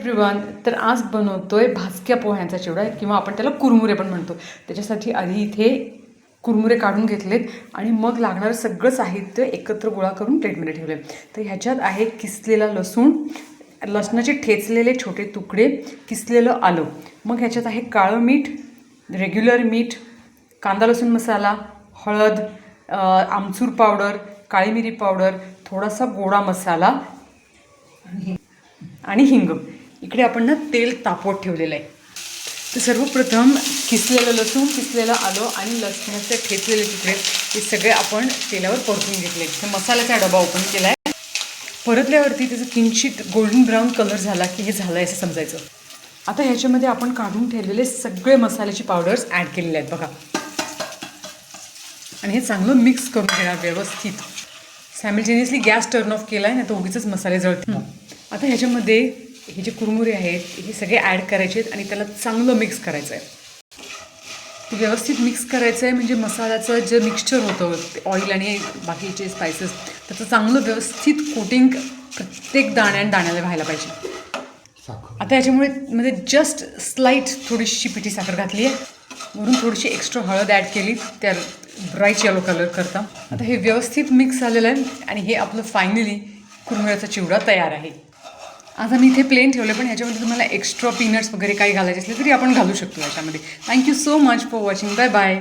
Everyone, तर आज बनवतोय भाजक्या पोह्यांचा चिवडा किंवा आपण त्याला कुरमुरे पण म्हणतो. त्याच्यासाठी आधी इथे कुरमुरे काढून घेतलेत आणि मग लागणारं सगळं साहित्य एकत्र गोळा करून प्लेटमध्ये ठेवले. तर ह्याच्यात आहे किसलेला लसूण, लसणाचे ठेचलेले छोटे तुकडे, किसलेलं आलं. मग ह्याच्यात आहे काळं मीठ, रेग्युलर मीठ, कांदा लसूण मसाला, हळद, आमचूर पावडर, काळी मिरी पावडर, थोडासा गोडा मसाला आणि हिंग. इकडे आपण ना तेल तापवत ठेवलेलं आहे. तर सर्वप्रथम किसलेलं लसूण, किसलेलं आलं आणि लसणाचे ठेचलेले तुकडे हे सगळे आपण तेलावर परतून घेतले. तर मसाल्याचा डबा ओपन केला आहे. परतल्यावरती त्याचं किंचित गोल्डन ब्राऊन कलर झाला की हे झालं आहे असं समजायचं. आता ह्याच्यामध्ये आपण काढून ठेवलेले सगळे मसाल्याचे पावडर्स ॲड केलेले आहेत बघा. आणि हे चांगलं मिक्स करून घेणार व्यवस्थित. सायमल्टेनियसली गॅस टर्न ऑफ केला आहे, नाही तर उगीच मसाले जळतील. आता ह्याच्यामध्ये हे जे कुरमुरे आहेत हे सगळे ॲड करायचे आहेत आणि त्याला चांगलं मिक्स करायचं आहे. ते व्यवस्थित मिक्स करायचं आहे म्हणजे मसाल्याचं जे मिक्सचर होतं ऑइल आणि बाकीचे स्पायसेस त्याचं चांगलं व्यवस्थित कोटिंग प्रत्येक दाण्याला व्हायला पाहिजे. आता ह्याच्यामुळे म्हणजे जस्ट स्लाईट थोडीशी पिठी साखर घातली आहे, वरून थोडीशी एक्स्ट्रा हळद ॲड केली त्या ब्राईट येलो कलर करता. आता हे व्यवस्थित मिक्स झालेलं आहे आणि हे आपलं फायनली कुरमुऱ्याचा चिवडा तयार आहे. आता मी इथे प्लेन ठेवलं, पण ह्याच्यामध्ये तुम्हाला एक्स्ट्रा पीनट्स वगैरे काही घालायचे असले तरी आपण घालू शकतो ह्याच्यामध्ये. Thank you so much for watching. Bye bye.